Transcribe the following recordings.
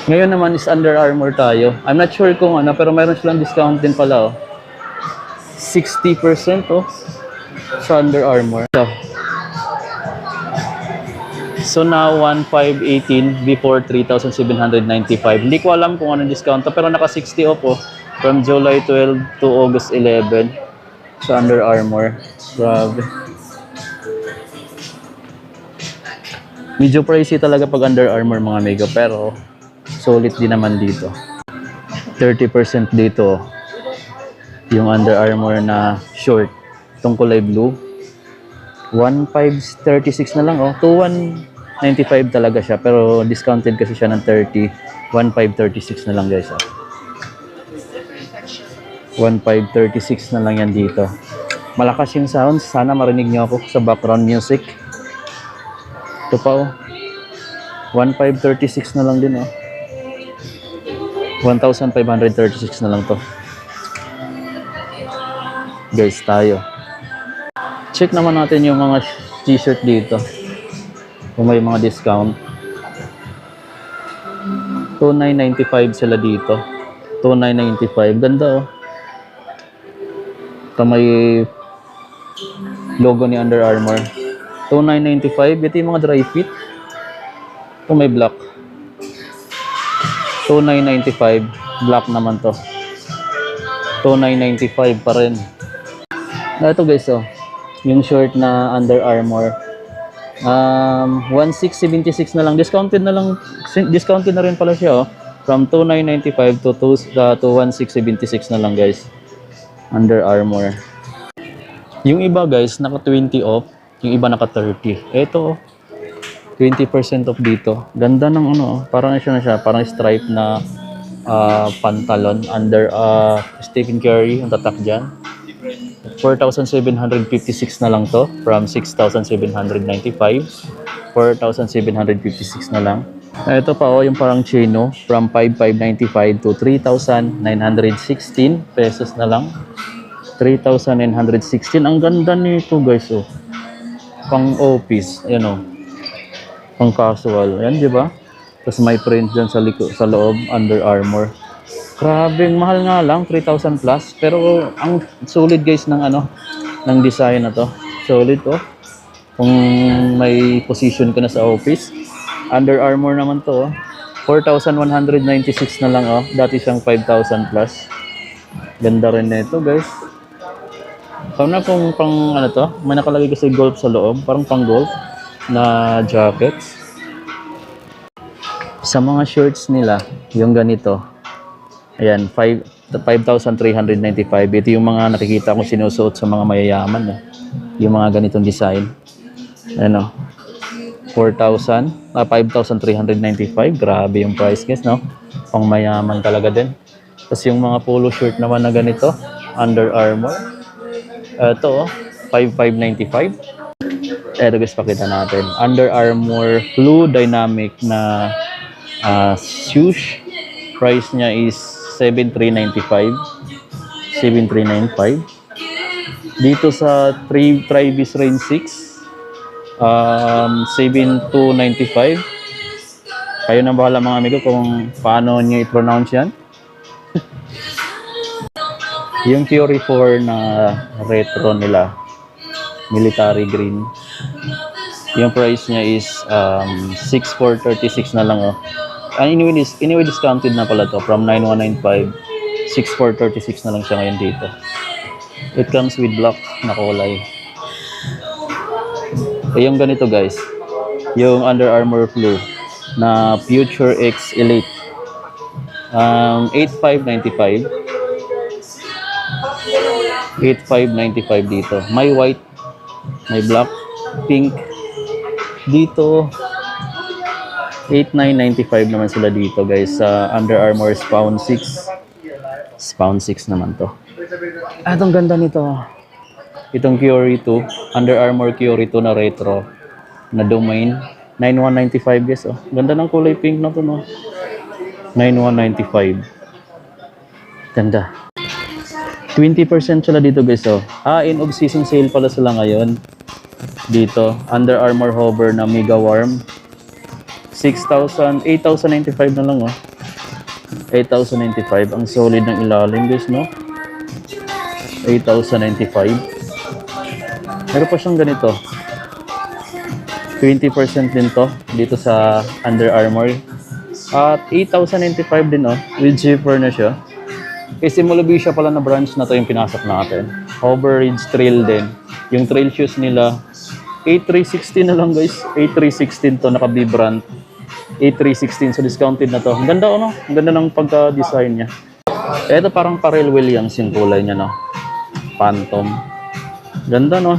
Ngayon naman is Under Armour tayo. I'm not sure kung ano, pero meron silang discount din pala, oh. 60% oh, sa Under Armour. So now 1,518 before 3,795. Hindi ko alam kung anong discount to, pero naka 60 off oh, from July 12 to August 11 sa Under Armour. Grabe. Medyo pricey talaga pag Under Armour mga amigo, pero solid din naman dito. 30% dito yung Under Armour na short, itong kulay blue. 1,536 na lang oh. 2,195 talaga siya, pero discounted kasi siya ng 30. 1,536 na lang guys oh. 1,536 na lang yan dito. Malakas yung sound, sana marinig nyo ako sa background music. Ito pa oh, 1,536 na lang din oh. 1,536 na lang to guys. Tayo check naman natin yung mga t-shirt dito kung may mga discount. 2,995 sila dito. 2,995, ganda oh. Ito may logo ni Under Armour. 2,995. Ito yung mga dry fit. Ito may black. 2,995. Black naman to. 2,995 pa rin. Ito guys oh, yung short na Under Armour. 1,676 na lang. Discounted na lang. Discounted na rin pala siya oh. From 2,995 to 1,676 na lang guys. Under Armour. Yung iba guys, naka 20 off. Yung iba naka 30. Ito, 20% off dito. Ganda ng ano, parang siya na siya. Parang stripe na pantalon. Under Stephen Curry, ang tatak dyan. 4,756 na lang to. From 6,795. 4,756 na lang. Ito pa oh, yung parang chino. From 5,595 to 3,916 pesos na lang. 3,916. Ang ganda nito guys oh. Pang office, ayan oh. Pang casual. Ayan, di ba? Tapos may print dyan sa loob, Under Armour. Grabe, mahal nga lang, 3,000 plus. Pero ang solid guys ng ano, ng design na to. Solid oh. Kung may position ka na sa office. Under Armour naman to oh. 4,196 na lang oh. Dati siyang 5,000 plus. Ganda rin nito guys. Sana kung pang ano to, may nakalagay kasi golf sa loob, parang pang golf na jackets. Sa mga shirts nila, yung ganito. Ayan, 5,395. Ito yung mga nakikita kong sinusuot sa mga mayayaman. Yung mga ganitong design. Ano? 5,395. Grabe yung price guys, no? Pang mayaman talaga din. Tapos yung mga polo shirt naman na ganito, Under Armour. Ito, 5,595. Ito guys, pakita natin. Under Armour Blue Dynamic na swoosh. Price niya is 7,395. 7,395. Dito sa Travis Range 6, 7,295. Kayo na bahala mga amigo kung paano niyo i-pronounce yan. Yung Fury 4 na retro nila, military green. Yung price niya is 6,436 na lang oh. Anyway discounted na pala to from 9,195. 6,436 na lang siya ngayon dito. It comes with black na kulay. Yung ganito guys, yung Under Armour Blue na Future X Elite, 8,595. 8,595 dito. May white, may black, pink. Dito 8,995 naman sila dito guys sa Under Armour Spawn 6. Spawn 6 naman to. Itong ganda nito. Itong Curry 2, Under Armour Curry 2 na retro na domain, 9,195 guys oh. Ganda ng kulay pink na to no. 9,195. Ganda. 20% sila dito guys oh. In of season sale pala sila ngayon. Dito, Under Armour Hover na mega warm. 8,095 na lang oh. 8,095. Ang solid ng ilalim guys, no? 8,095. Meron pa siyang ganito. 20% din to dito sa Under Armour. At 8,095 din oh. With zipper na siya. Kasi Mulubisha pala na branch na to yung pinasok natin. Hover Ridge Trail din. Yung trail shoes nila 8,316 na lang guys. 8,316 to, naka B brand. 8,316, so discounted na to. Ang ganda ano? Ang ganda ng pagka-design niya. Ito parang Pharrell Williams yung kulay niya, no? Phantom. Ganda, no?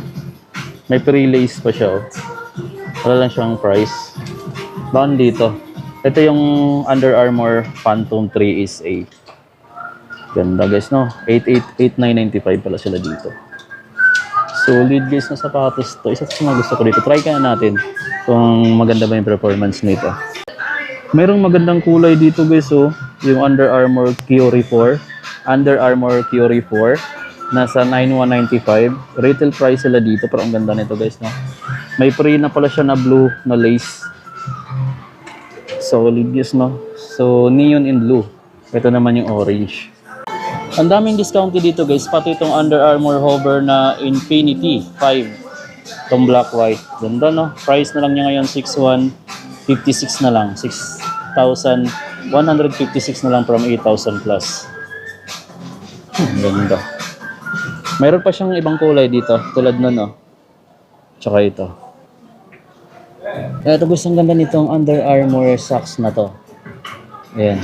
May pre-lace pa siya, oh. Wala lang siyang price. Bakit dito? Ito yung Under Armour Phantom 3 is A. Ganda guys, no? 8,995 pala sila dito. Solid guys na sapatos to. Isa sa mga gusto ko dito. Try kaya natin kung maganda ba yung performance nito. Merong magandang kulay dito guys, oh. Yung Under Armour Kyori 4. Under Armour Kyori 4. Nasa 9,195. Retail price sila dito. Pero ang ganda nito guys, no? May free na pala siya na blue na lace. Solid guys, no? So, neon in blue. Ito naman yung orange. Ang daming discount dito guys, pati itong Under Armour hover na Infinity 5. Itong black white. Ganda, no? Price na lang niya ngayon 6,156 na lang. 6,156 na lang from 8,000 plus. Ganda. Mayroon pa siyang ibang kulay dito, tulad nun, no? Tsaka ito. Ito guys, ang ganda nitong Under Armour socks na to. Ayan.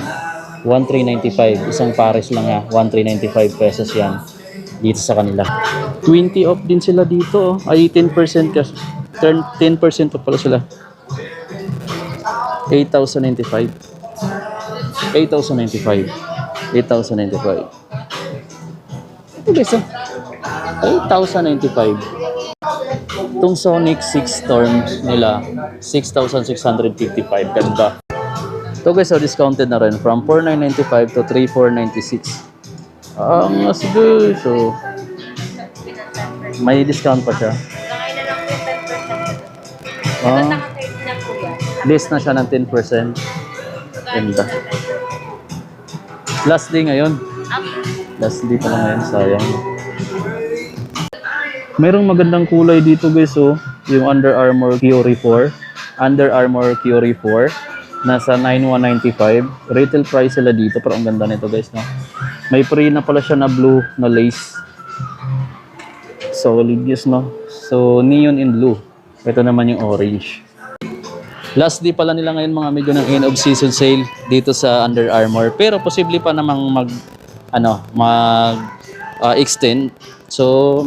1,395. Isang pares lang ha. 1,395 pesos yan. Dito sa kanila. 20 off din sila dito. Oh. Ay, 10% kasi. 10% off pala sila. 8,095. 8,095. 8,095. Ito guys, oh. 8,095. Itong Sonic 6 Storm nila, 6,655. Ganda. Ito guys, so discounted na rin from 4,995 to 3,496. Ang sige, so may discount pa siya. List na siya ng 10%. Ganda. Last day ngayon. Last day pa lang ngayon, sayang. Merong magandang kulay dito guys, oh. Yung Under Armour Kyori 4. Under Armour Kyori 4. Nasa 9,195. Retail price sila dito, pero ang ganda nito guys, no? May free na pala siya na blue na lace. Solid guys, no? So, neon in blue. Ito naman yung orange. Last day pala nila ngayon mga amigo ng end of season sale dito sa Under Armour. Pero posible pa namang extend. So,